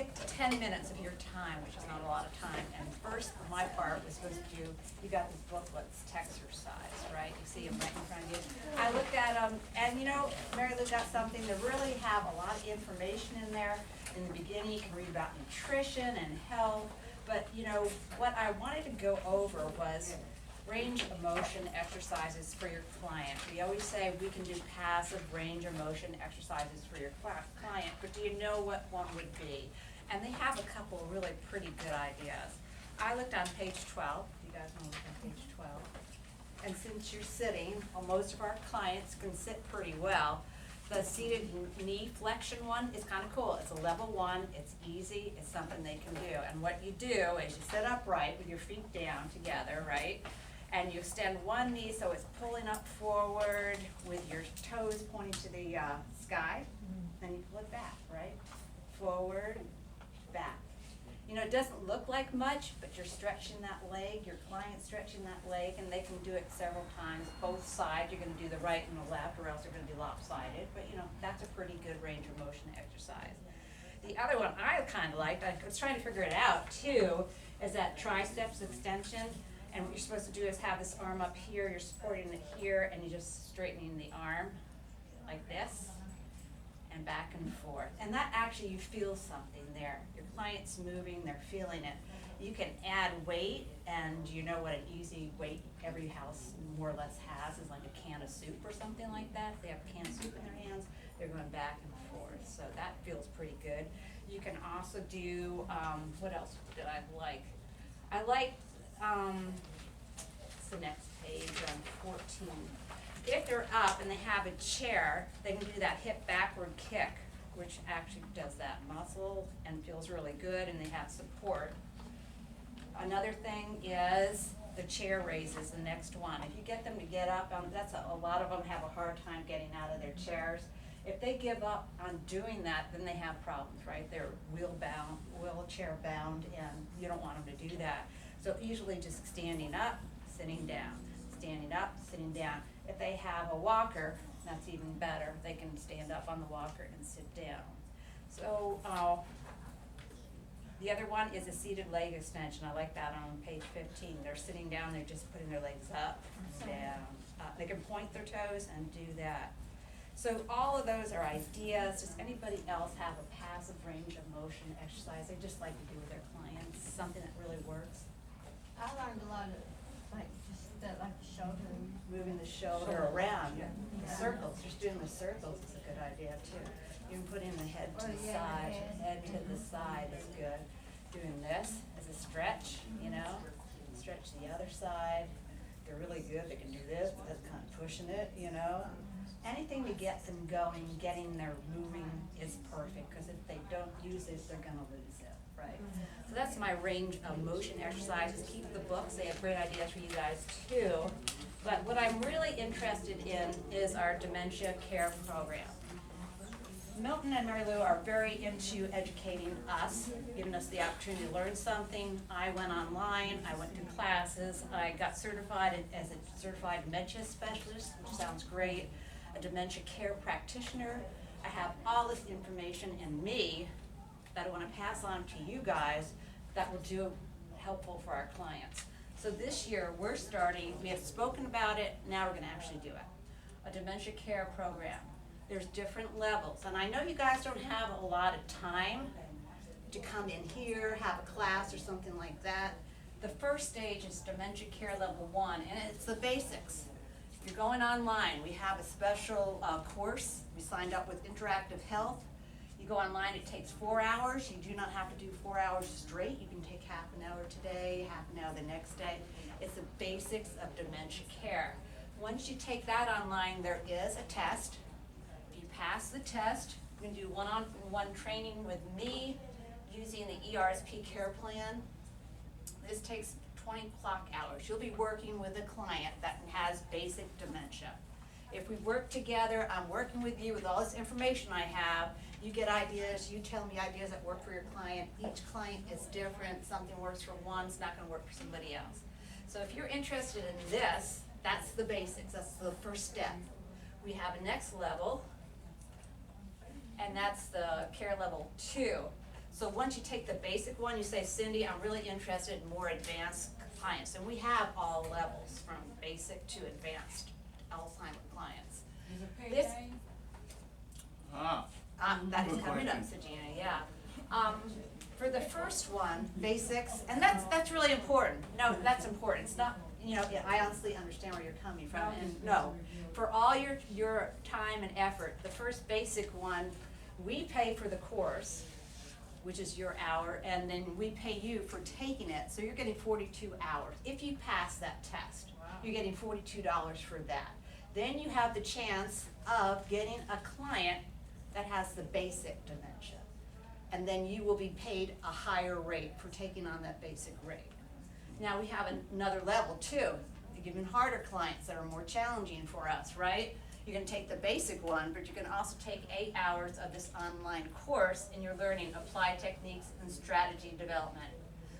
get 10 minutes of your time, which is not a lot of time. And first, my part was supposed to do, you got these booklets, Texercise, right? You see them right in front of you. I looked at them, and you know, Mary Lou got something that really have a lot of information in there. In the beginning, you can read about nutrition and health. But you know, what I wanted to go over was range of motion exercises for your client. We always say we can do passive range of motion exercises for your client, but do you know what one would be? And they have a couple of really pretty good ideas. I looked on page 12. You guys want to look on page 12? And since you're sitting, well, most of our clients can sit pretty well. The seated knee flexion one is kind of cool. It's a level 1, it's easy, it's something they can do. And what you do is you sit upright with your feet down together, right? And you extend one knee so it's pulling up forward with your toes pointing to the sky. Then you pull it back, right? Forward, back. You know, it doesn't look like much, but you're stretching that leg, your client's stretching that leg, and they can do it several times. Both sides, you're gonna do the right and the left, or else they're gonna be lopsided. But you know, that's a pretty good range of motion exercise. The other one I kind of liked, I was trying to figure it out too, is that triceps extension. And what you're supposed to do is have this arm up here, you're supporting it here, and you're just straightening the arm like this, and back and forth. And that actually, you feel something there. Your client's moving, they're feeling it. You can add weight, and you know what an easy weight every house more or less has is like a can of soup or something like that. They have a can of soup in their hands, they're going back and forth. So that feels pretty good. You can also do, what else did I like? I like, it's the next page on 14. If they're up and they have a chair, they can do that hip backward kick, which actually does that muscle and feels really good, and they have support. Another thing is the chair raises, the next one. If you get them to get up, that's a lot of them have a hard time getting out of their chairs. If they give up on doing that, then they have problems, right? They're wheelchair bound, and you don't want them to do that. So usually just standing up, sitting down, standing up, sitting down. If they have a walker, that's even better. They can stand up on the walker and sit down. So the other one is a seated leg extension. I like that on page 15. They're sitting down, they're just putting their legs up and down. They can point their toes and do that. So all of those are ideas. Does anybody else have a passive range of motion exercise they just like to do with their clients, something that really works? I learned a lot of, like, just that, like the shoulder. Moving the shoulder around, circles, just doing the circles is a good idea too. You can put in the head to the side, head to the side is good. Doing this as a stretch, you know, stretch the other side. They're really good, they can do this, but that's kind of pushing it, you know. Anything to get them going, getting their moving is perfect, because if they don't use it, they're gonna lose it, right? So that's my range of motion exercises. Keep the books, they have great ideas for you guys too. But what I'm really interested in is our dementia care program. Milton and Mary Lou are very into educating us, giving us the opportunity to learn something. I went online, I went to classes, I got certified as a certified dementia specialist, which sounds great, a dementia care practitioner. I have all this information in me that I want to pass on to you guys that will do helpful for our clients. So this year we're starting, we have spoken about it, now we're going to actually do it. A dementia care program. There's different levels, and I know you guys don't have a lot of time to come in here, have a class or something like that. The first stage is dementia care level 1, and it's the basics. If you're going online, we have a special course. We signed up with Interactive Health. You go online, it takes 4 hours. You do not have to do 4 hours straight. You can take half an hour today, half an hour the next day. It's the basics of dementia care. Once you take that online, there is a test. If you pass the test, you can do one-on-one training with me using the ERSP care plan. This takes 20 clock hours. You'll be working with a client that has basic dementia. If we work together, I'm working with you with all this information I have. You get ideas, you tell me ideas that work for your client. Each client is different. Something works for one, it's not going to work for somebody else. So if you're interested in this, that's the basics. That's the first step. We have a next level, and that's the care level 2. So once you take the basic one, you say, Cindy, I'm really interested in more advanced clients. And we have all levels, from basic to advanced Alzheimer's clients. Is it paid This- day? That is Good coming up, question. Sagina, yeah. For the first one, basics, and that's really important. No, that's important. It's not, yeah, I honestly understand where you're coming from, and no. For all your time and effort, the first basic one, we pay for the course, which is your hour, and then we pay you for taking it, so you're getting 42 hours. If you pass that test, you're getting $42 for that. Then you have the chance of getting a client that has the basic dementia. And then you will be paid a higher rate for taking on that basic rate. Now we have another level too, even harder clients that are more challenging for us, right? You're gonna take the basic one, but you can also take 8 hours of this online course, and you're learning applied techniques and strategy development.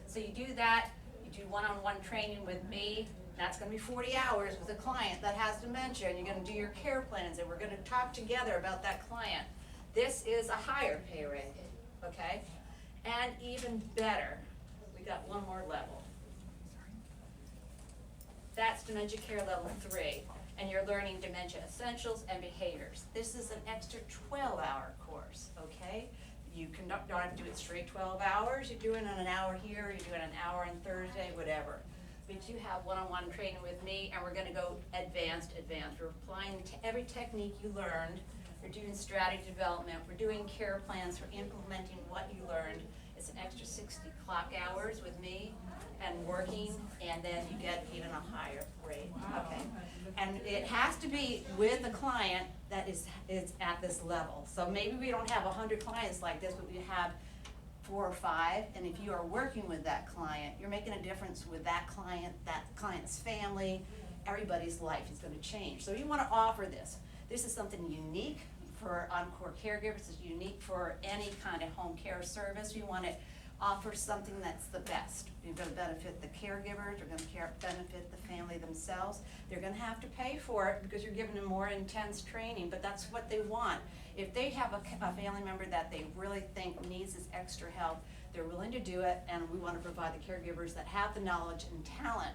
So you do that, you do one-on-one training with me, that's gonna be 40 hours with a client that has dementia, and you're gonna do your care plans, and we're gonna talk together about that client. This is a higher pay rate, okay? And even better, we got one more level. That's dementia care level 3, and you're learning dementia essentials and behaviors. This is an extra 12-hour course, okay? You don't have to do it straight 12 hours, you're doing it an hour here, you're doing an hour on Thursday, whatever. But you have one-on-one training with me, and we're gonna go advanced. We're applying every technique you learned. We're doing strategy development, we're doing care plans, we're implementing what you learned. It's an extra 60 clock hours with me and working, and then you get even a higher rate, okay? And it has to be with a client that is at this level. So maybe we don't have 100 clients like this, but we have 4 or 5, and if you are working with that client, you're making a difference with that client's family, everybody's life is gonna change. So you wanna offer this. This is something unique for Encore Caregivers, it's unique for any kind of home care service. We wanna offer something that's the best. You're gonna benefit the caregivers, you're gonna benefit the family themselves. They're gonna have to pay for it because you're giving them more intense training, but that's what they want. If they have a family member that they really think needs this extra help, they're willing to do it, and we wanna provide the caregivers that have the knowledge and talent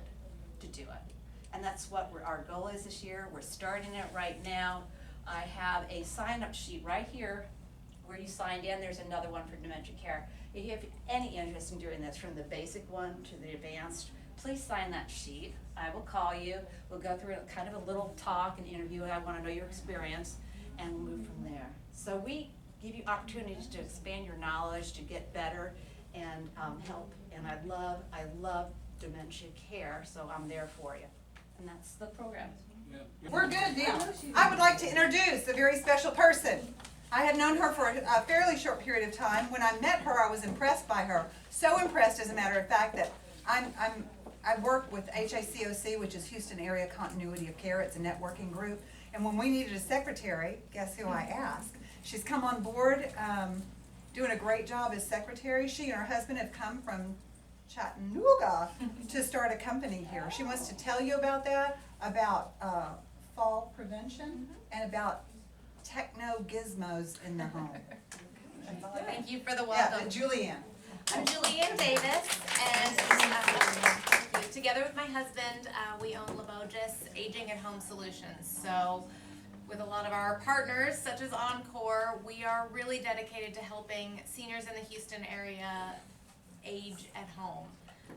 to do it. And that's what our goal is this year. We're starting it right now. I have a sign-up sheet right here where you signed in. There's another one for dementia care. If you have any interest in doing this, from the basic one to the advanced, please sign that sheet. I will call you. We'll go through kind of a little talk and interview. I want to know your experience, and we'll move from there. So we give you opportunities to expand your knowledge, to get better, and help. And I love dementia care, so I'm there for you. And that's the program. We're good now. I would like to introduce a very special person. I have known her for a fairly short period of time. When I met her, I was impressed by her. So impressed, as a matter of fact, that I work with HACOC, which is Houston Area Continuity of Care. It's a networking group. And when we needed a secretary, guess who I asked? She's come on board, doing a great job as secretary. She and her husband have come from Chattanooga to start a company here. She wants to tell you about that, about fall prevention, and about techno gizmos in the home. Thank you for the Yeah, welcome. Julianne. I'm Julianne Davis, and together with my husband, we own Lebogus Aging at Home Solutions. So with a lot of our partners, such as Encore, we are really dedicated to helping seniors in the Houston area age at home.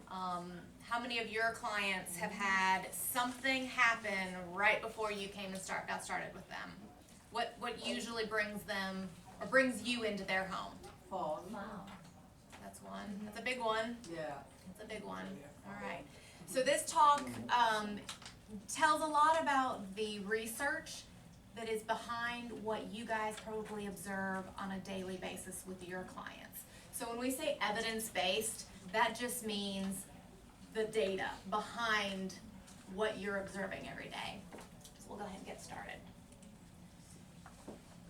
How many of your clients have had something happen right before you came and got started with them? What usually brings them, or brings you into their home? Fall. That's one. That's a big one. Yeah. That's a big one. All right. So this talk tells a lot about the research that is behind what you guys probably observe on a daily basis with your clients. So when we say evidence-based, that just means the data behind what you're observing every day. So we'll go ahead and get started.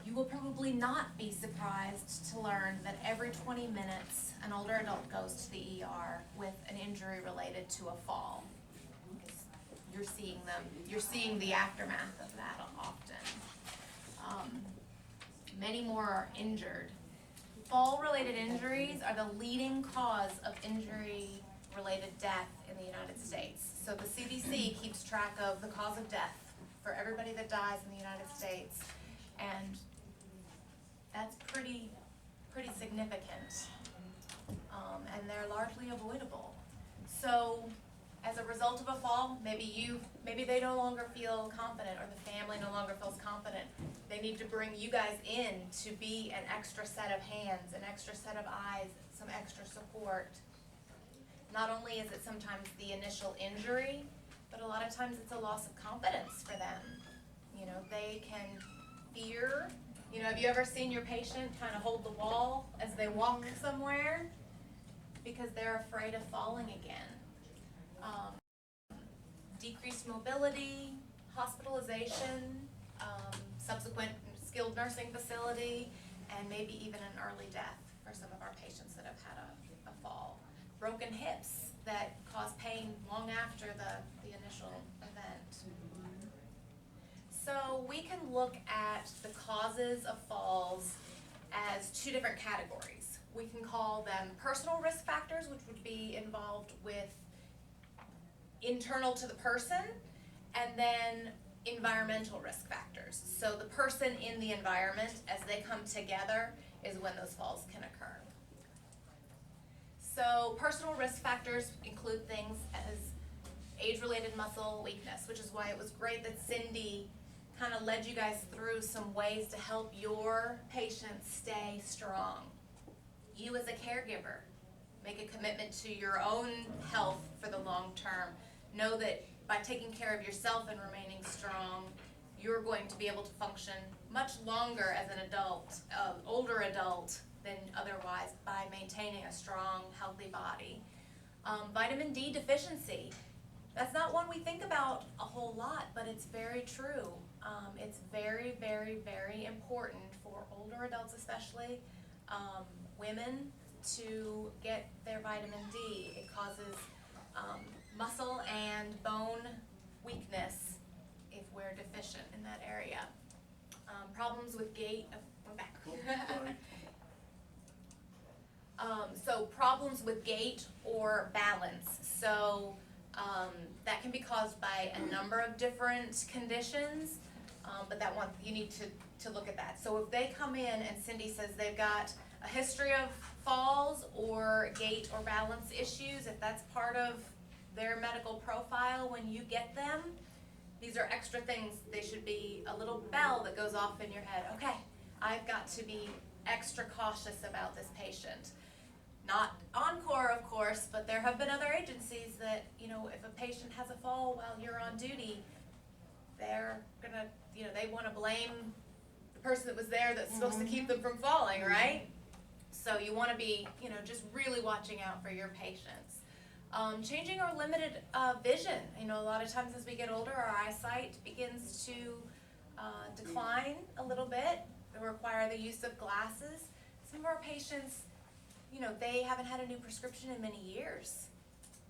You will probably not be surprised to learn that every 20 minutes, an older adult goes to the ER with an injury related to a fall. You're seeing the aftermath of that often. Many more are injured fall-related injuries are the leading cause of injury-related death in the United States. So the CDC keeps track of the cause of death for everybody that dies in the United States, and that's pretty significant. And they're largely avoidable. So as a result of a fall, maybe they no longer feel confident, or the family no longer feels confident. They need to bring you guys in to be an extra set of hands, an extra set of eyes, some extra support. Not only is it sometimes the initial injury, but a lot of times it's a loss of confidence for them. You know, they can fear. You know, have you ever seen your patient kind of hold the wall as they walk somewhere? Because they're afraid of falling again. Decreased mobility, hospitalization, subsequent skilled nursing facility, and maybe even an early death for some of our patients that have had a fall. Broken hips that cause pain long after the initial event. So we can look at the causes of falls as two different categories. We can call them personal risk factors, which would be involved with internal to the person, and then environmental risk factors. So the person in the environment, as they come together, is when those falls can occur. So personal risk factors include things as age-related muscle weakness, which is why it was great that Cindy kind of led you guys through some ways to help your patients stay strong. You as a caregiver, make a commitment to your own health for the long term. Know that by taking care of yourself and remaining strong, you're going to be able to function much longer as an adult, older adult, than otherwise, by maintaining a strong, healthy body. Vitamin D deficiency. That's not one we think about a whole lot, but it's very true. It's very, very, very important for older adults, especially women, to get their vitamin D. It causes muscle and bone weakness if we're deficient in that area. Problems with gait. I'm back. So problems with gait or balance. So that can be caused by a number of different conditions, but that one, you need to look at that. So if they come in and Cindy says they've got a history of falls or gait or balance issues, if that's part of their medical profile when you get them, these are extra things. They should be a little bell that goes off in your head. Okay, I've got to be extra cautious about this patient. Not Encore, of course, but there have been other agencies that, you know, if a patient has a fall while you're on duty, they're gonna, you know, they wanna blame the person that was there that's supposed to keep them from falling, right? So you wanna be, you know, just really watching out for your patients. Changing or limited vision. You know, a lot of times as we get older, our eyesight begins to decline a little bit. They require the use of glasses. Some of our patients, you know, they haven't had a new prescription in many years.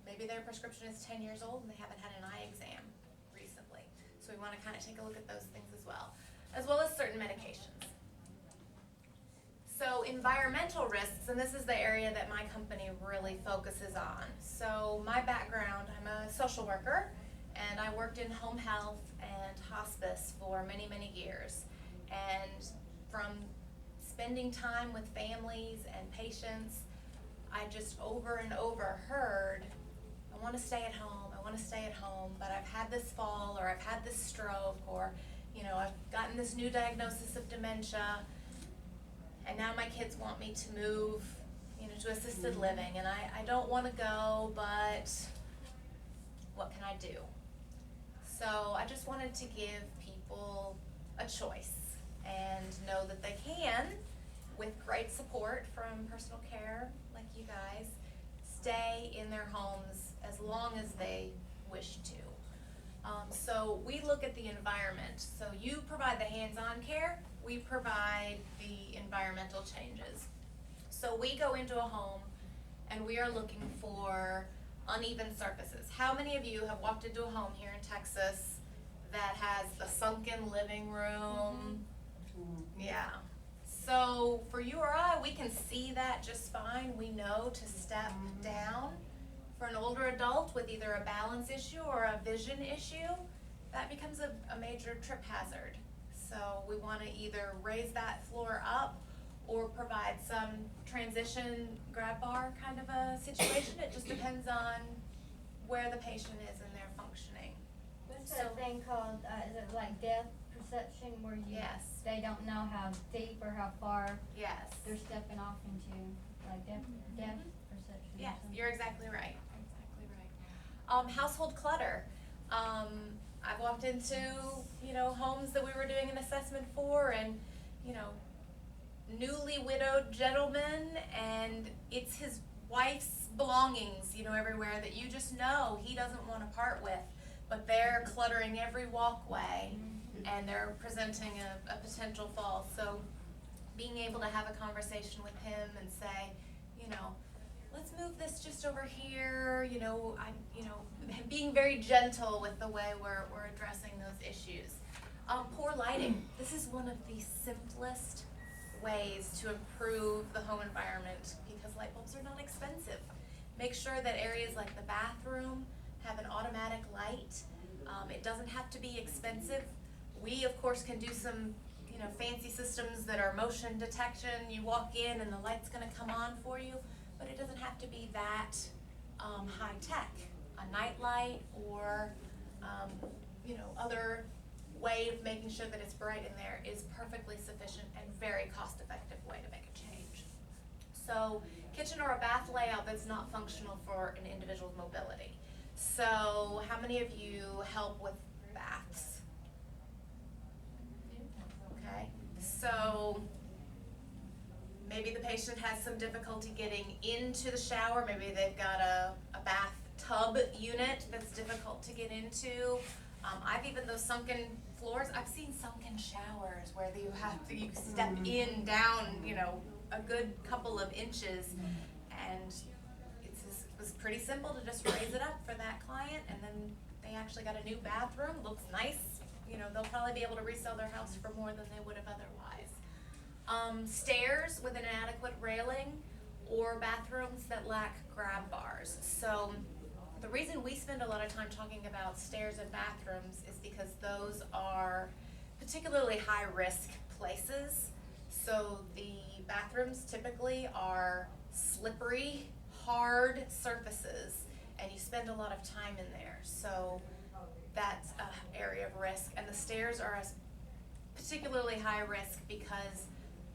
Maybe their prescription is 10 years old and they haven't had an eye exam recently. So we want to kind of take a look at those things as well as certain medications. So environmental risks, and this is the area that my company really focuses on. So my background, I'm a social worker, and I worked in home health and hospice for many, many years. And from spending time with families and patients, I just over and over heard, I want to stay at home, I want to stay at home, but I've had this fall, or I've had this stroke, or, you know, I've gotten this new diagnosis of dementia, and now my kids want me to move, you know, to assisted living, and I don't want to go, but what can I do? So I just wanted to give people a choice and know that they can, with great support from personal care like you guys, stay in their homes as long as they wish to. So we look at the environment. So you provide the hands-on care, we provide the environmental changes. So we go into a home and we are looking for uneven surfaces. How many of you have walked into a home here in Texas that has the sunken living room? Yeah. So for you or I, we can see that just fine. We know to step down. For an older adult with either a balance issue or a vision issue, that becomes a major trip hazard. So we want to either raise that floor up or provide some transition grab bar kind of a situation. It just depends on where the patient is in their functioning. What's that thing called, is it like depth perception where you, Yes. they don't know how deep or how far Yes. they're stepping off into, like depth perception? or Yes, something? you're exactly right. Exactly right. Household clutter. I've walked into, homes that we were doing an assessment for and, newly widowed gentleman, and it's his wife's belongings, everywhere that you just know he doesn't want to part with, but they're cluttering every walkway and they're presenting a potential fall. So being able to have a conversation with him and say, let's move this just over here, being very gentle with the way we're addressing those issues. Poor lighting. This is one of the simplest ways to improve the home environment because light bulbs are not expensive. Make sure that areas like the bathroom have an automatic light. It doesn't have to be expensive. We, of course, can do some, fancy systems that are motion detection. You walk in and the light's gonna come on for you, but it doesn't have to be that high tech. A night light or, other way of making sure that it's bright in there is perfectly sufficient and very cost-effective way to make a change. So, kitchen or a bath layout that's not functional for an individual's mobility. So, how many of you help with baths? Okay, so maybe the patient has some difficulty getting into the shower. Maybe they've got a bathtub unit that's difficult to get into. I've even those sunken floors, I've seen sunken showers where you step in, down, a good couple of inches, and it was pretty simple to just raise it up for that client, and then they actually got a new bathroom, looks nice. They'll probably be able to resell their house for more than they would have otherwise. Stairs with an inadequate railing or bathrooms that lack grab bars. So the reason we spend a lot of time talking about stairs and bathrooms is because those are particularly high-risk places. So the bathrooms typically are slippery, hard surfaces, and you spend a lot of time in there. So that's an area of risk. And the stairs are particularly high risk because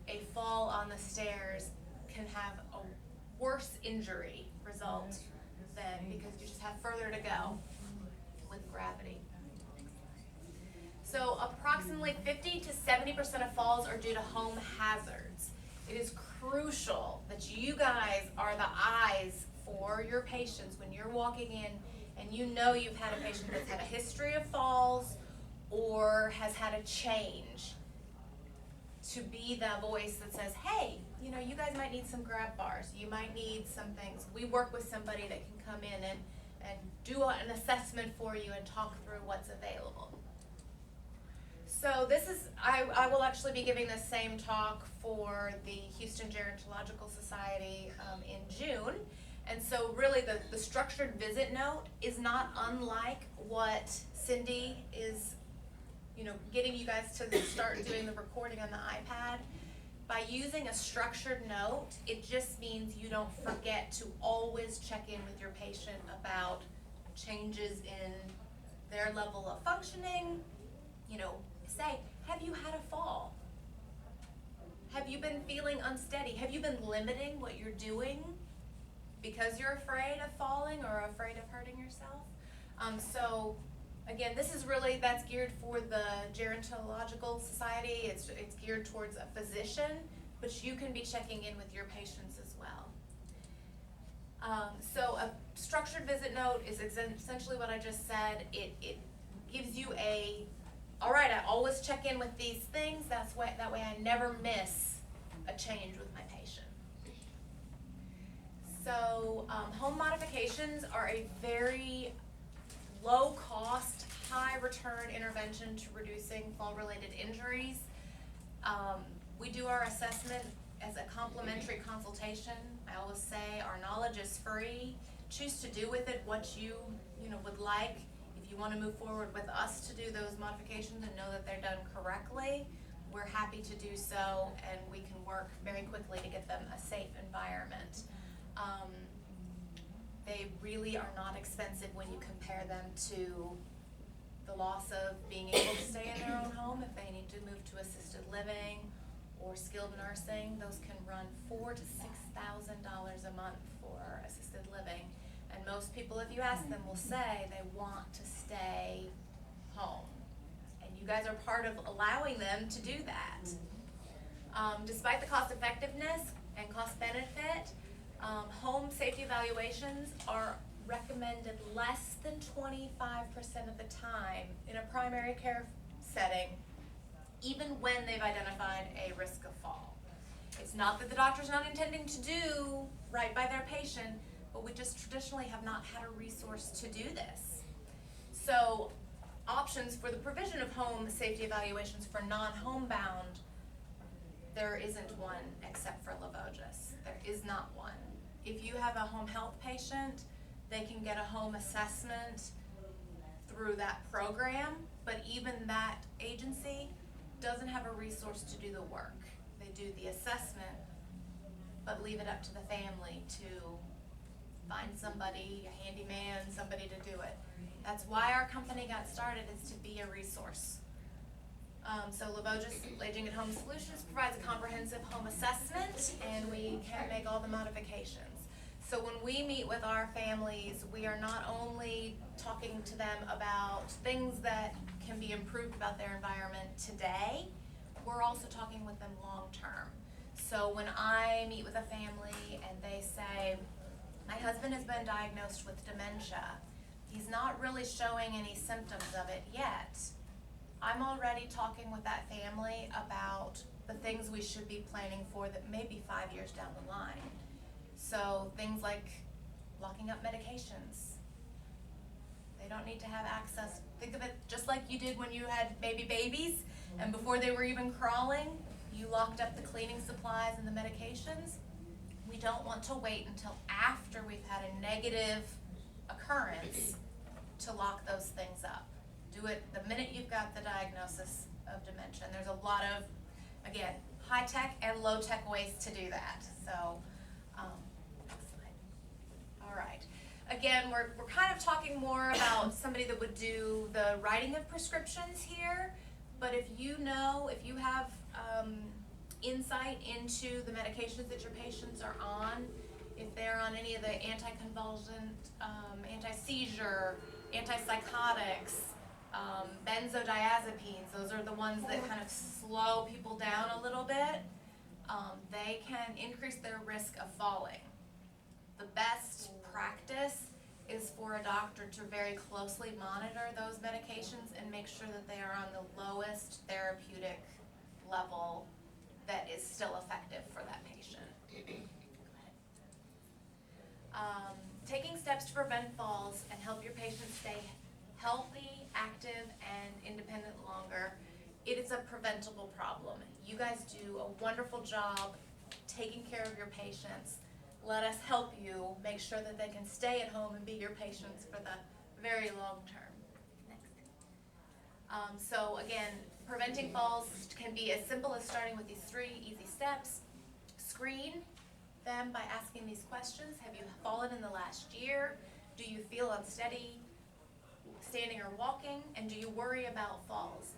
a fall on the stairs can have a worse injury result than because you just have further to go with gravity. So approximately 50 to 70% of falls are due to home hazards. It is crucial that you guys are the eyes for your patients when you're walking in and you've had a patient that's had a history of falls or has had a change, to be the voice that says, hey, you guys might need some grab bars, you might need some things. We work with somebody that can come in and do an assessment for you and talk through what's available. So this is, I will actually be giving the same talk for the Houston Gerontological Society in June. And so really the structured visit note is not unlike what Cindy is getting you guys to start doing the recording on the iPad. By using a structured note, it just means you don't forget to always check in with your patient about changes in their level of functioning. Say, have you had a fall? Have you been feeling unsteady? Have you been limiting what you're doing because you're afraid of falling or afraid of hurting yourself? So again, that's geared for the Gerontological Society. It's geared towards a physician, but you can be checking in with your patients as well. So a structured visit note is essentially what I just said. It gives you all right, I always check in with these things. That way I never miss a change with my patient. So home modifications are a very low cost, high return intervention to reducing fall related injuries. We do our assessment as a complimentary consultation. I always say our knowledge is free. Choose to do with it what you would like. If you want to move forward with us to do those modifications and know that they're done correctly, we're happy to do so, and we can work very quickly to get them a safe environment. They really are not expensive when you compare them to the loss of being able to stay in their own home. If they need to move to assisted living or skilled nursing, those can run $4,000 to $6,000 a month for assisted living. And most people, if you ask them, will say they want to stay home. And you guys are part of allowing them to do that. Despite the cost effectiveness and cost benefit, home safety evaluations are recommended less than 25% of the time in a primary care setting, even when they've identified a risk of fall. It's not that the doctor's not intending to do right by their patient, but we just traditionally have not had a resource to do this. So options for the provision of home safety evaluations for non-homebound, there isn't one except for Lavoges. There is not one. If you have a home health patient, they can get a home assessment through that program, but even that agency doesn't have a resource to do the work. They do the assessment, but leave it up to the family to find somebody, a handyman, somebody to do it. That's why our company got started, is to be a resource. So Lavoges Aging at Home Solutions provides a comprehensive home assessment, and we can make all the modifications. So when we meet with our families, we are not only talking to them about things that can be improved about their environment today, we're also talking with them long term. So when I meet with a family and they say, my husband has been diagnosed with dementia, he's not really showing any symptoms of it yet, I'm already talking with that family about the things we should be planning for that may be 5 years down the line. So things like locking up medications. They don't need to have access. Think of it just like you did when you had babies, and before they were even crawling, you locked up the cleaning supplies and the medications. We don't want to wait until after we've had a negative occurrence to lock those things up. Do it the minute you've got the diagnosis of dementia. And there's a lot of, again, high-tech and low-tech ways to do that. So, next slide. All right. Again, we're kind of talking more about somebody that would do the writing of prescriptions here. But if you have insight into the medications that your patients are on, if they're on any of the anticonvulsant, anti-seizure, antipsychotics, benzodiazepines, those are the ones that kind of slow people down a little bit, they can increase their risk of falling. The best practice is for a doctor to very closely monitor those medications and make sure that they are on the lowest therapeutic level that is still effective for that patient. Taking steps to prevent falls and help your patients stay healthy, active, and independent longer. It is a preventable problem. You guys do a wonderful job taking care of your patients. Let us help you make sure that they can stay at home and be your patients for the very long term. Next. So again, preventing falls can be as simple as starting with these 3 easy steps. Screen them by asking these questions. Have you fallen in the last year? Do you feel unsteady standing or walking? And do you worry about falls?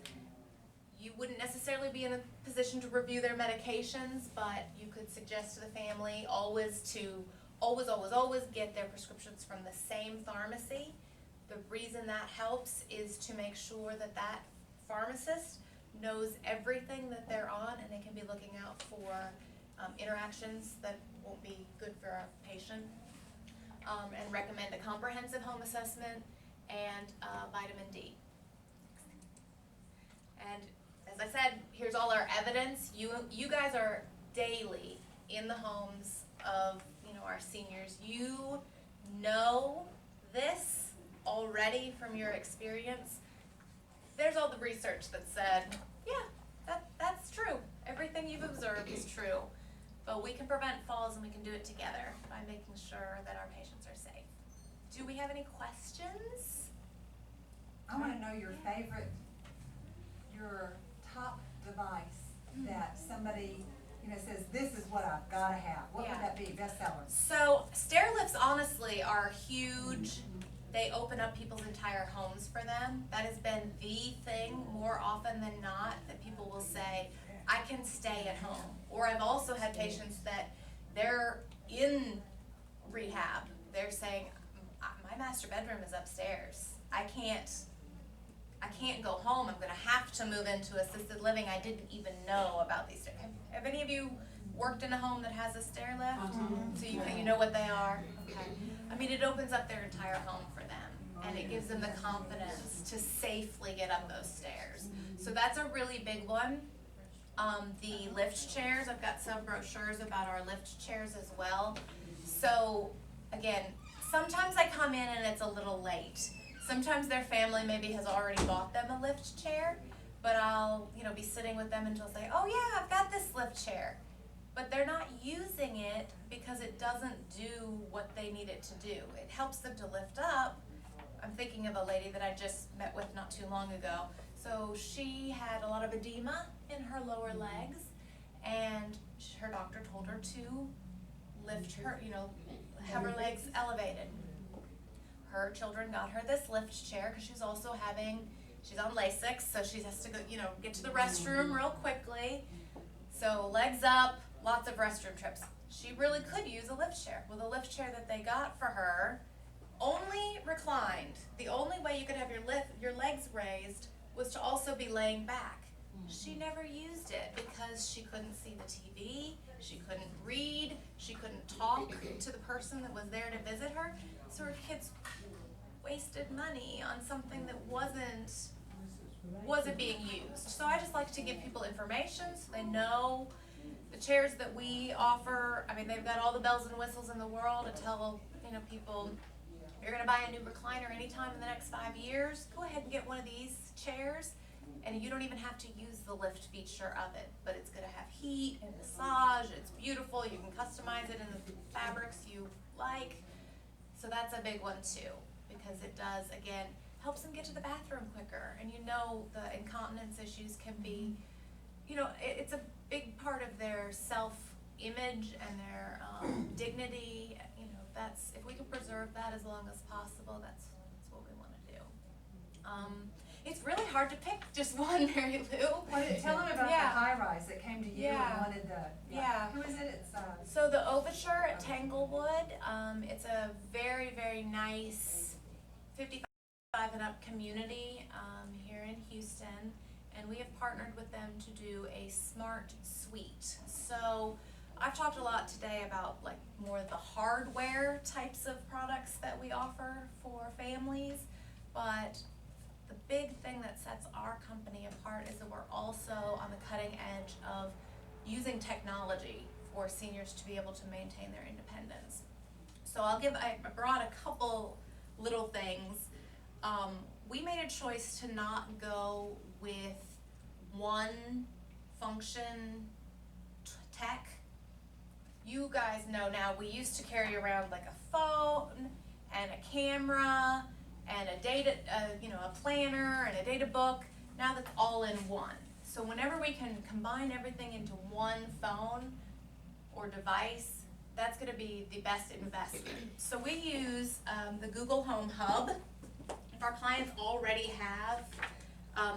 You wouldn't necessarily be in a position to review their medications, but you could suggest to the family always get their prescriptions from the same pharmacy. The reason that helps is to make sure that that pharmacist knows everything that they're on, and they can be looking out for interactions that won't be good for a patient, and recommend a comprehensive home assessment and vitamin D. And as I said, here's all our evidence. You guys are daily in the homes of our seniors. You know this already from your experience. There's all the research that said, yeah, that's true. everything you've observed is true, but we can prevent falls and we can do it together by making sure that our patients are safe. Do we have any questions? I wanna know your favorite, your top device that somebody, says, this is what I've gotta have. What would Yeah. that be, bestseller? So stair lifts honestly are huge. They open up people's entire homes for them. That has been the thing more often than not that people will say, I can stay at home. Or I've also had patients that they're in rehab. They're saying, my master bedroom is upstairs. I can't go home. I'm gonna have to move into assisted living. I didn't even know about these stairs. Have any of you worked in a home that has a stair lift? So you know what they are? Okay. I mean, it opens up their entire home for them, and it gives them the confidence to safely get up those stairs. So that's a really big one. The lift chairs, I've got some brochures about our lift chairs as well. So again, sometimes I come in and it's a little late. Sometimes their family maybe has already bought them a lift chair, but I'll, be sitting with them and she'll say, oh yeah, I've got this lift chair. But they're not using it because it doesn't do what they need it to do. It helps them to lift up. I'm thinking of a lady that I just met with not too long ago. So she had a lot of edema in her lower legs, and her doctor told her to lift her, have her legs elevated. Her children got her this lift chair because she's on Lasix, so she has to go, get to the restroom real quickly. So legs up, lots of restroom trips. She really could use a lift chair. Well, the lift chair that they got for her only reclined. The only way you could have your legs raised was to also be laying back. She never used it because she couldn't see the TV, she couldn't read, she couldn't talk to the person that was there to visit her. So her kids wasted money on something that wasn't being used. So I just like to give people information so they know the chairs that we offer. I mean, they've got all the bells and whistles in the world to tell, people, you're gonna buy a new recliner anytime in the next 5 years, go ahead and get one of these chairs, and you don't even have to use the lift feature of it, but it's gonna have heat and massage, it's beautiful, you can customize it in the fabrics you like. So that's a big one too, because it does, again, helps them get to the bathroom quicker, and the incontinence issues can be, it's a big part of their self-image and their dignity. That's, if we can preserve that as long as possible, that's what we want to do. It's really hard to pick just one, Mary Lou. Tell them about the high-rise that came to you Yeah. and wanted the, Yeah. Who is it? It's, So the Overture at Tanglewood, it's a very, very nice 55 and up community here in Houston, and we have partnered with them to do a smart suite. So I've talked a lot today about more of the hardware types of products that we offer for families, but the big thing that sets our company apart is that we're also on the cutting edge of using technology for seniors to be able to maintain their independence. So I brought a couple little things. We made a choice to not go with one function tech. You guys know now, we used to carry around a phone and a camera and a planner and a data book. Now that's all in one. So whenever we can combine everything into one phone or device, that's gonna be the best investment. So we use the Google Home Hub. If our clients already have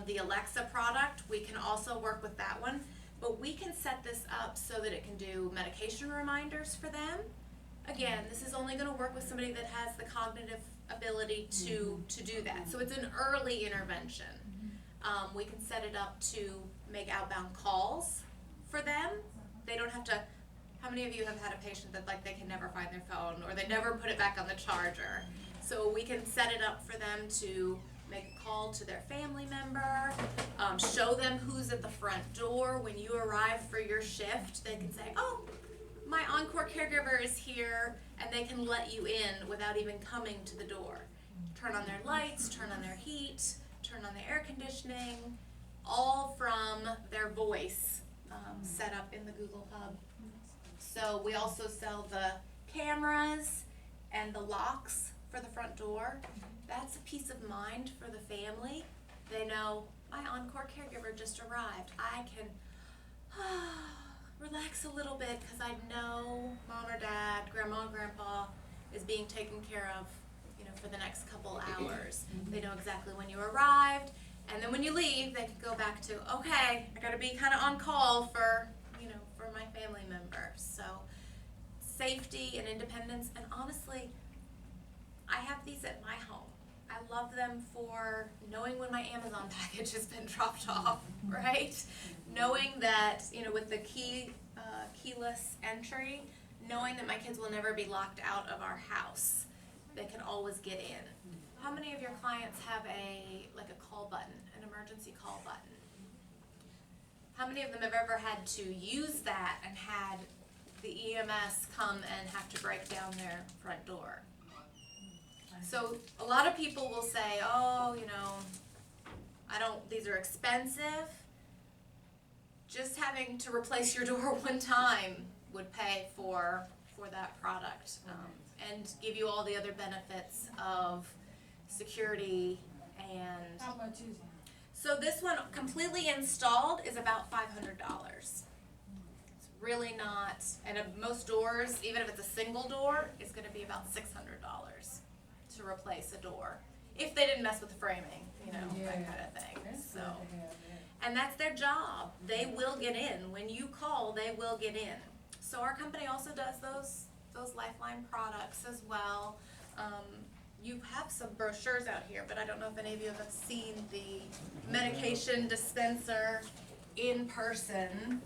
the Alexa product, we can also work with that one. But we can set this up so that it can do medication reminders for them. Again, this is only gonna work with somebody that has the cognitive ability to do that. So it's an early intervention. We can set it up to make outbound calls for them. They don't have to, how many of you have had a patient that they can never find their phone or they never put it back on the charger? So we can set it up for them to make a call to their family member, show them who's at the front door. When you arrive for your shift, they can say, oh, my Encore Caregiver is here, and they can let you in without even coming to the door. Turn on their lights, turn on their heat, turn on the air conditioning, all from their voice set up in the Google Hub. So we also sell the cameras and the locks for the front door. That's a peace of mind for the family. They know my Encore caregiver just arrived. I can relax a little bit because I know mom or dad, grandma and grandpa is being taken care of, you know, for the next couple hours. They know exactly when you arrived, and then when you leave, they can go back to, okay, I gotta be kind of on call for, you know, for my family member. So safety and independence, and honestly, I have these at my home. I love them for knowing when my Amazon package has been dropped off, right? Knowing that, you know, with the keyless entry, knowing that my kids will never be locked out of our house. They can always get in. How many of your clients have a call button, an emergency call button? How many of them have ever had to use that and had the EMS come and have to break down their front door? So a lot of people will say, oh, you know, these are expensive. Just having to replace your door one time would pay for that product, and give you all the other benefits of security and. How much is it? So this one completely installed is about $500. It's really not, and most doors, even if it's a single door, is going to be about $600 to replace a door, if they didn't mess with the framing, you know, that kind of thing. So, and that's their job. They will get in. When you call, they will get in. So our company also does those Lifeline products as well. You have some brochures out here, but I don't know if any of you have seen the medication dispenser in person.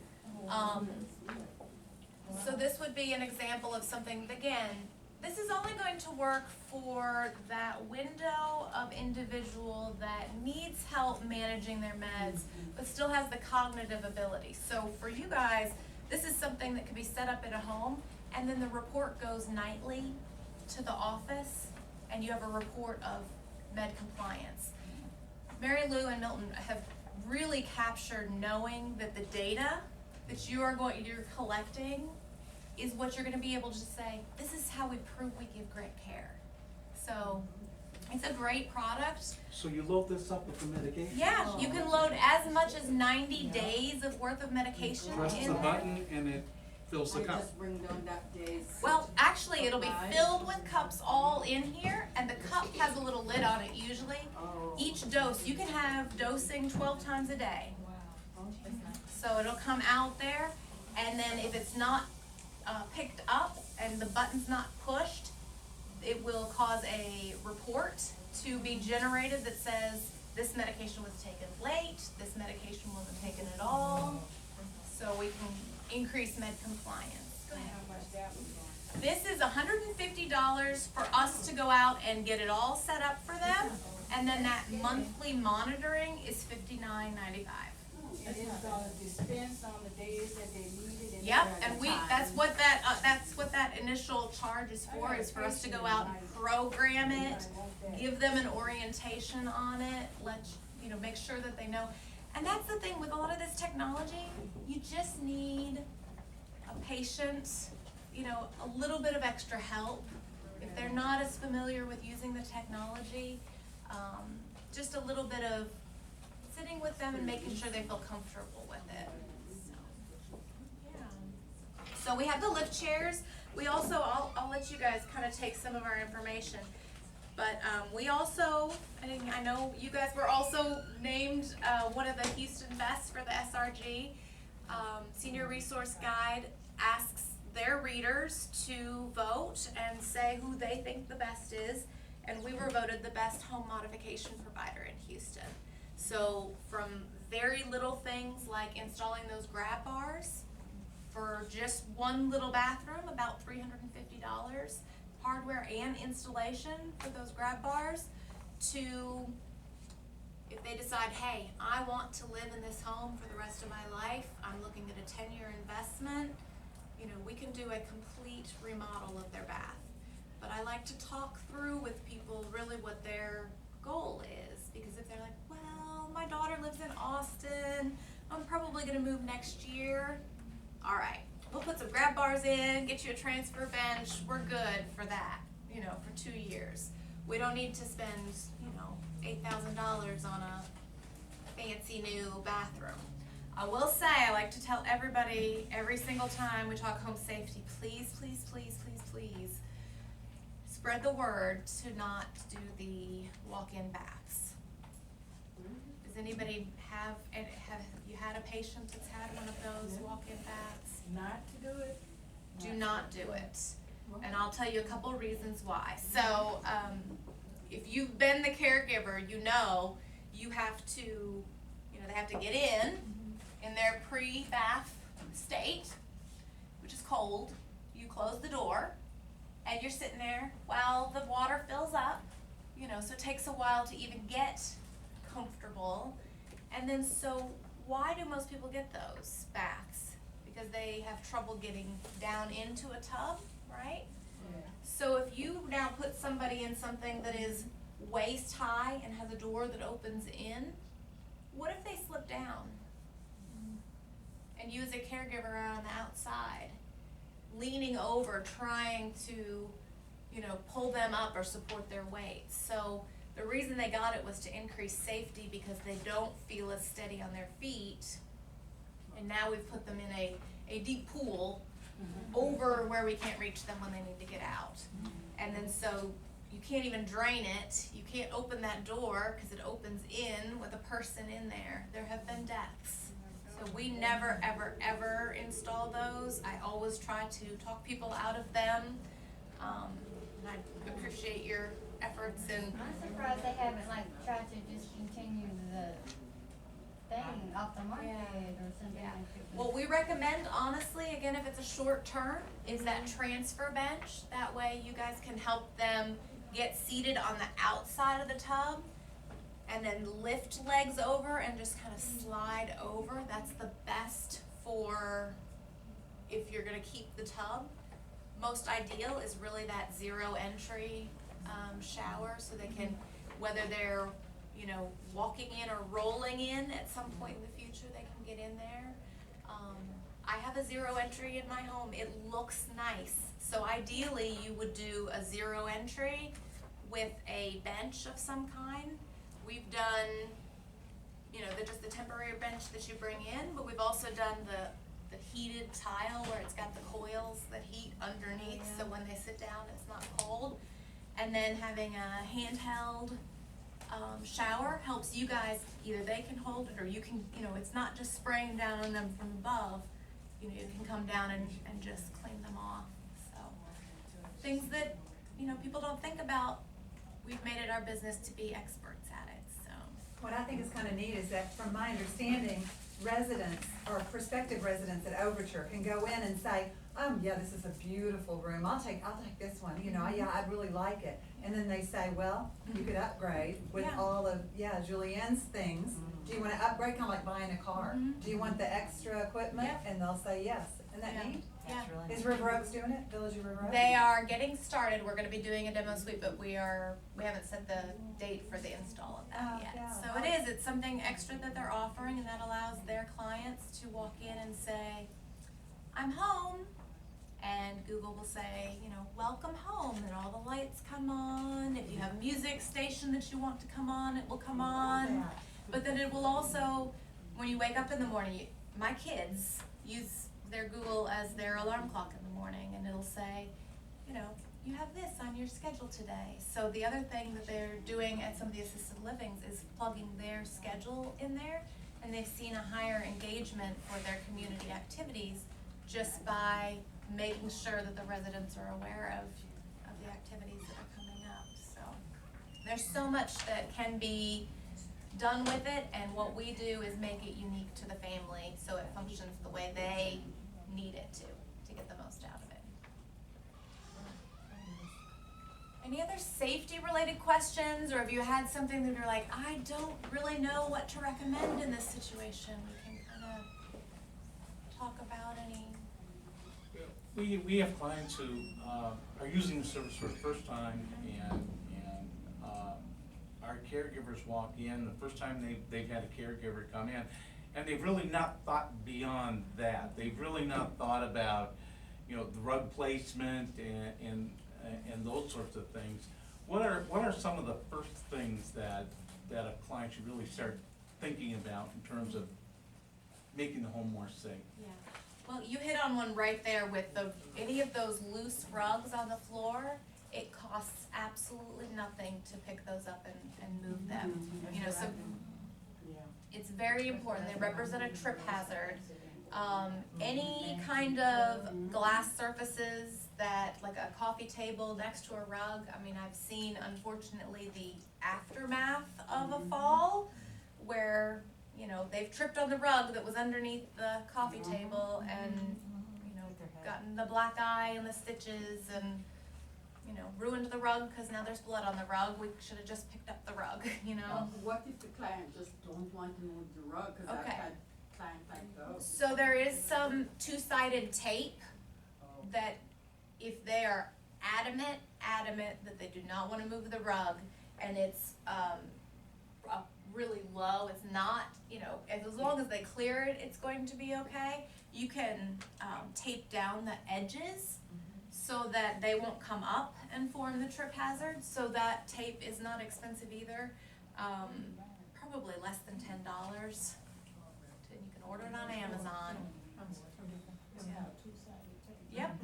So this would be an example of something, again, this is only going to work for that window of individual that needs help managing their meds, but still has the cognitive ability. So for you guys, this is something that can be set up in a home, and then the report goes nightly to the office, and you have a report of med compliance. Mary Lou and Milton have really captured knowing that the data that you're collecting is what you're going to be able to say, this is how we prove we give great care. So it's a great product. So you load this up with the medication? Yeah, you can load as much as 90 days of worth of medication Press in the there. button and it fills the I cup. just bring down that day's. Well, actually, it'll be filled with cups all in here, and the cup has a little lid on it usually. Oh. Each dose, you can have dosing 12 times a day. Wow. So it'll come out there, and then if it's not picked up and the button's not pushed, it will cause a report to be generated that says this medication was taken late, this medication wasn't taken at all, so we can increase med compliance. Go ahead. How much that was on? This is $150 for us to go out and get it all set up for them, and then that monthly monitoring is $59.95. And it's gonna dispense on the days that they need it. Yep, and that's what that initial charge is for us to go out and program it, give them an orientation on it, make sure that they know. And that's the thing with a lot of this technology, you just need a patient, a little bit of extra help. If they're not as familiar with using the technology, just a little bit of sitting with them and making sure they feel comfortable with it. So we have the lift chairs. We also, I'll let you guys kind of take some of our information. But we also, I know you guys were also named one of the Houston Best for the SRG. Senior Resource Guide asks their readers to vote and say who they think the best is. And we were voted the best home modification provider in Houston. So from very little things like installing those grab bars for just one little bathroom, about $350, hardware and installation for those grab bars, to if they decide, hey, I want to live in this home for the rest of my life, I'm looking at a 10-year investment, we can do a complete remodel of their bath. But I like to talk through with people really what their goal is, because if they're like, well, my daughter lives in Austin, I'm probably gonna move next year. All right, we'll put some grab bars in, get you a transfer bench, we're good for that, you know, for 2 years. We don't need to spend, you know, $8,000 on a fancy new bathroom. I will say, I like to tell everybody every single time we talk home safety, please, please, please, please, please, spread the word to not do the walk-in baths. Does anybody have you had a patient that's had one of those walk-in baths? Not to do it. Do not do it. And I'll tell you a couple reasons why. So, if you've been the caregiver, you know you have to, you know, they have to get in their pre-bath state, which is cold. You close the door, and you're sitting there while the water fills up, you know, so it takes a while to even get comfortable. And then, so why do most people get those baths? Because they have trouble getting down into a tub, right? So if you now put somebody in something that is waist high and has a door that opens in, what if they slip down? And you as a caregiver are on the outside, leaning over, trying to, you know, pull them up or support their weight. So the reason they got it was to increase safety because they don't feel as steady on their feet. And now we've put them in a deep pool over where we can't reach them when they need to get out. And then so you can't even drain it. You can't open that door because it opens in with a person in there. There have been deaths. So we never, ever, ever install those. I always try to talk people out of them. And I appreciate your efforts and I'm surprised they haven't like tried to discontinue the thing off the market or something Yeah. like that. what we recommend, honestly, again, if it's a short term, is that transfer bench. That way you guys can help them get seated on the outside of the tub and then lift legs over and just kind of slide over. That's the best for if you're gonna keep the tub. Most ideal is really that zero entry shower, so they can, whether they're, you know, walking in or rolling in at some point in the future, they can get in there. I have a zero entry in my home. It looks nice. So ideally, you would do a zero entry with a bench of some kind. We've done, you know, just the temporary bench that you bring in, but we've also done the heated tile where it's got the coils that heat underneath, so when they sit down, it's not cold. And then having a handheld shower helps you guys, either they can hold it or you can, you know, it's not just spraying down on them from above. You know, you can come down and just clean them off. So things that, you know, people don't think about, we've made it our business to be experts at it, so. What I think is kind of neat is that, from my understanding, residents or prospective residents at Overture can go in and say, yeah, this is a beautiful room, I'll take this one, you know, yeah, I'd really like it. And then they say, well, you could upgrade with Yeah. all of, Julianne's things. Do you wanna upgrade, kinda like buying a car? Do you want the extra equipment? Yep. And they'll say yes. Isn't that Yeah. neat? Yeah. Is River Oaks doing it? Village of River Oaks? They are getting started. We're gonna be doing a demo suite, but we haven't set the date for the install of that yet. yeah. So it's something extra that they're offering, and that allows their clients to walk in and say, I'm home. And Google will say, you know, welcome home, and all the lights come on. If you have a music station that you want to come on, it will come on. But then it will also, when you wake up in the morning, my kids use their Google as their alarm clock in the morning, and it'll say, you know, you have this on your schedule today. So the other thing that they're doing at some of the assisted livings is plugging their schedule in there, and they've seen a higher engagement for their community activities just by making sure that the residents are aware of the activities that are coming up. So there's so much that can be done with it, and what we do is make it unique to the family so it functions the way they need it to get the most out of it. Any other safety related questions, or if you had something that you're like, I don't really know what to recommend in this situation, we can kind of talk about any. We have clients who are using the service for the first time, and our caregivers walk in, the first time they've had a caregiver come in, And they've really not thought beyond that. They've really not thought about, you know, the rug placement and those sorts of things. What are some of the first things that a client should really start thinking about in terms of making the home more safe? Yeah. Well, you hit on one right there with any of those loose rugs on the floor. It costs absolutely nothing to pick those up and move them. You know, so it's very important. They represent a trip hazard. Any kind of glass surfaces that, like a coffee table next to a rug, I mean, I've seen, unfortunately, the aftermath of a fall where, you know, they've tripped on the rug that was underneath the coffee table and, you know, gotten the black eye and the stitches and, you know, ruined the rug because now there's blood on the rug. We should have just picked up the rug, you know? What if the client just don't want to move the rug? Cause I've Okay. had clients like those. So there is some two-sided tape that if they are adamant that they do not wanna move the rug and it's, really low, it's not, you know, as long as they clear it, it's going to be okay. You can, tape down the edges so that they won't come up and form the trip hazard, so that tape is not expensive either. Probably less than $10. You can order it on Amazon. Yep,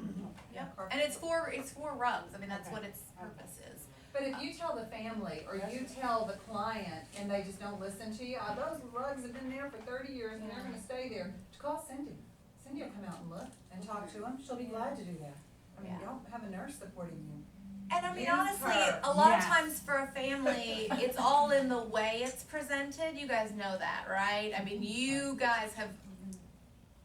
and it's for rugs, I mean, that's what its purpose is. But if you tell the family, or you tell the client, and they just don't listen to you, those rugs have been there for 30 years, and they're gonna stay there, call Cindy. Cindy will come out and look and talk to them, she'll be glad to do that. I mean, Yeah. don't have a nurse supporting you. And I mean, Use honestly, her. a lot of Yes. times for a family, it's all in the way it's presented. You guys know that, right? I mean, you guys have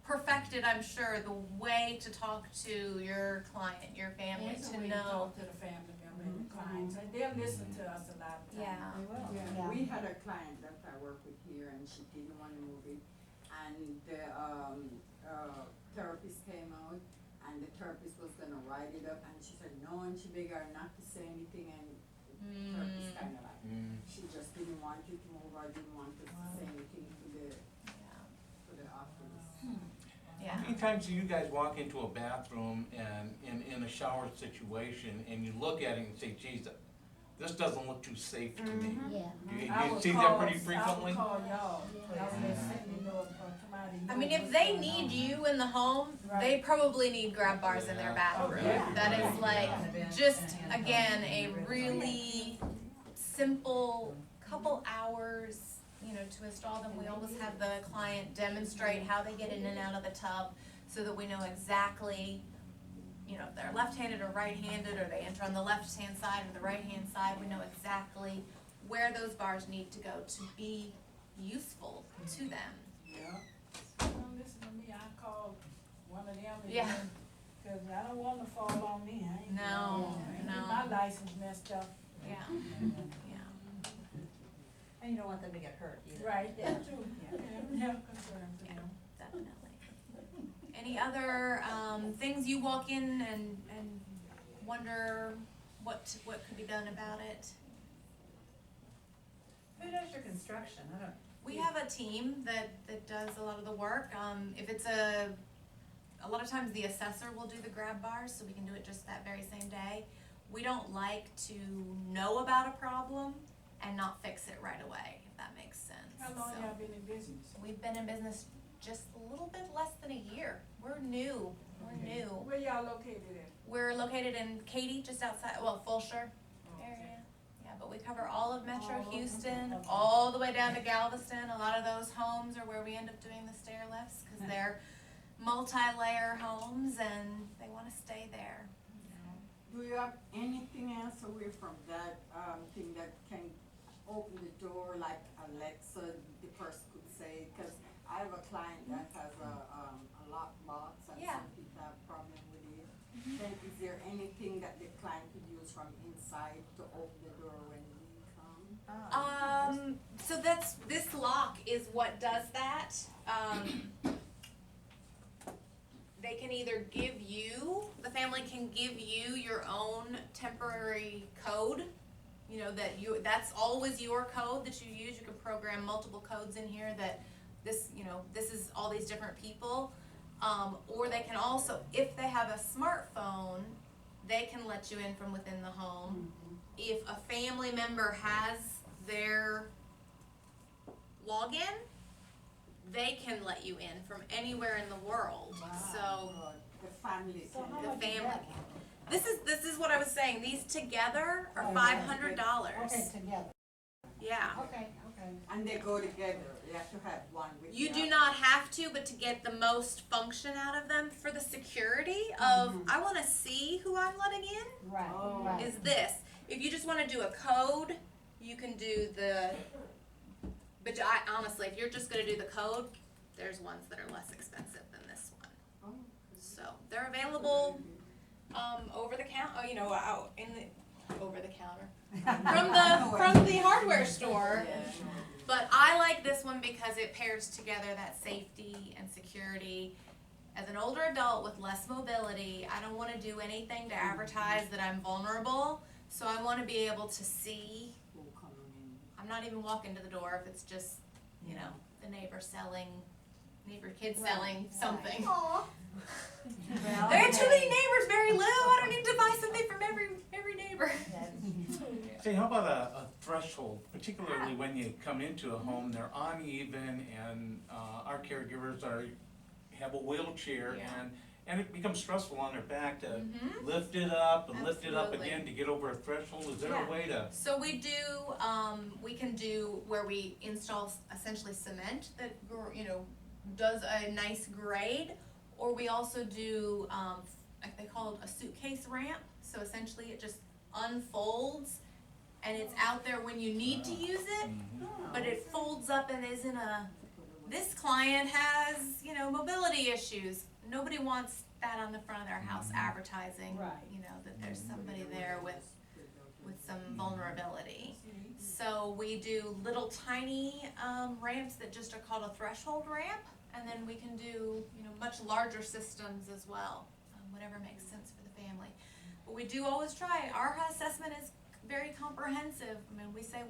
perfected, I'm sure, the way to talk to your client, your family, It's a to way know. talk to the family member and the clients, and they'll listen to us a lot of times. Yeah. Yeah, we had a client that I work with here and she didn't wanna move it. And the, therapist came out and the therapist was gonna write it up and she said no, and she begged her not to say anything, and the therapist kinda like, she just didn't want you to move or didn't want us to say anything to the office. Yeah. How many times do you guys walk into a bathroom and in a shower situation and you look at it and say, geez, this doesn't look too safe to me? Mhm. I You would see that call- pretty frequently? I would call y'all, I would let Cindy know if somebody. I mean, knows if what's they going need on. you in the home, they probably need grab bars in their bathroom. Yeah. That is like, just, again, a really simple couple hours, you know, to install them. We always have the client demonstrate how they get in and out of the tub so that we know exactly, you know, if they're left-handed or right-handed, or they enter on the left-hand side or the right-hand side, we know exactly where those bars need to go to be useful to them. Yeah. Don't listen to me, I call one of them and Yeah. then, cause I don't want to fall on me, I ain't. No, I ain't no. get my license messed up. Yeah, yeah. And you don't want them to get hurt either. Right, that's true, yeah, concerned for Yeah. them. Definitely. Any other, things you walk in and wonder what could be done about it? Who does your construction? I don't. We have a team that does a lot of the work. If it's a lot of times the assessor will do the grab bars, so we can do it just that very same day. We don't like to know about a problem and not fix it right away, if that makes sense. How long So, y'all been in business? we've been in business just a little bit less than a year. We're new. Where y'all located at? We're located in Katy, just outside, well, Fulshire area. Yeah, but we cover all of Metro All over. Houston, Okay. all the way down to Galveston. A lot of those homes are where we end up doing the stair lifts, cause they're multi-layer homes and they wanna stay there. Do you have anything else away from that, thing that can open the door, like Alexa, the person could say, cause I have a client that has a lockbox and Yeah. some people have problem with it. Then is there anything that the client could use from inside to open the door when we come? So this lock is what does that. They can either give you, the family can give you your own temporary code, you know, that's always your code that you use. You can program multiple codes in here that this, you know, this is all these different people. Or they can also, if they have a smartphone, they can let you in from within the home. If a family member has their login, they can let you in from anywhere in the world. So The family. So how the much is family that? can. This is what I was saying. These together are $500. Okay, together, Yeah. okay. And they go together, you have to have one with the You do other. not have to, but to get the most function out of them for the security of, I want to see who I'm letting in, Right, Oh. right. is this. If you just want to do a code, you can do but I honestly, if you're just going to do the code, there's ones that are less expensive than this one. Oh. So they're available over the counter, you know, out in the over the counter from the hardware store. Yeah. But I like this one because it pairs together that safety and security. As an older adult with less mobility, I don't want to do anything to advertise that I'm vulnerable. So I want to be able to see. Who coming in. I'm not even walking to the door if it's just, you know, the neighbor kid Right, selling right. something. Well, There are too many neighbors, Mary Lou. I don't need to buy something from every neighbor. Say, how about a threshold, particularly when you come into a home, they're uneven, and our caregivers have a wheelchair, Yeah. and it becomes stressful on their back to Mhm. lift it up and lift it up Absolutely. again to get over a threshold. Is there Yeah. a way to? So we can do where we install essentially cement that, you know, does a nice grade, or we also do, like they call it a suitcase ramp. So essentially it just unfolds and it's out there when you need to use it, but it folds up and isn't this client has, you know, mobility issues. Nobody wants that on the front of their house advertising, Right. you know, that there's somebody there with some vulnerability. So we do little tiny ramps that just are called a threshold ramp, and then we can do, you know, much larger systems as well, whatever makes sense for the family. But we do always try. Our assessment is very comprehensive. I mean, we say,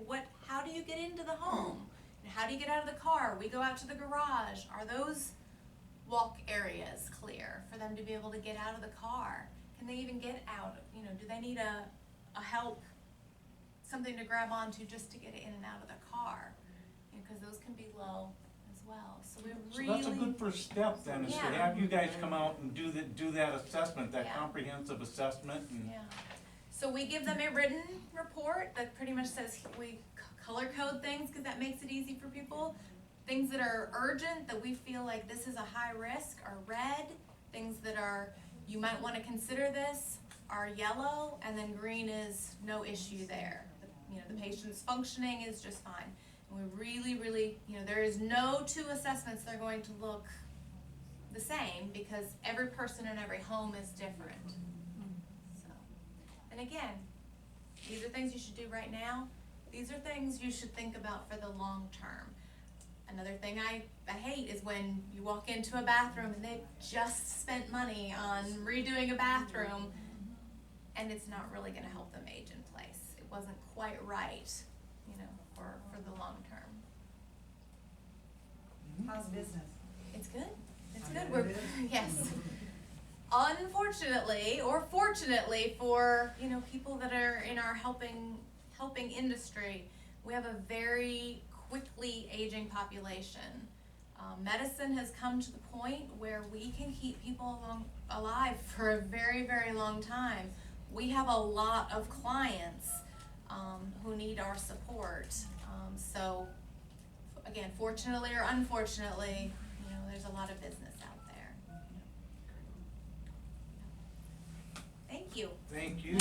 how do you get into the home? And how do you get out of the car? We go out to the garage. Are those walk areas clear for them to be able to get out of the car? Can they even get out? You know, do they need a help, something to grab onto just to get in and out of the car? You know, 'cause those can be low as well. So we So that's a good first step then, is to Yeah. have you guys come out and do that assessment, that Yeah. comprehensive assessment, and Yeah. So we give them a written report that pretty much says we color code things because that makes it easy for people. Things that are urgent that we feel like this is a high risk are red. Things that are, you might want to consider this, are yellow, and then green is no issue there. You know, the patient's functioning is just fine. And we really, really, you know, there is no two assessments that are going to look the same because every person in every home is different. So, and again, these are things you should do right now. These are things you should think about for the long term. Another thing I hate is when you walk into a bathroom and they've just spent money on redoing a bathroom and it's not really gonna help them age in place. It wasn't quite right, you know, for the long term. How's business? It's good. It's good. We're, yes. Unfortunately, or fortunately for, you know, people that are in our helping industry, we have a very quickly aging population. Medicine has come to the point where we can keep people alive for a very, very long time. We have a lot of clients who need our support. So again, fortunately or unfortunately, you know, there's a lot of business out there. Thank you. thank you.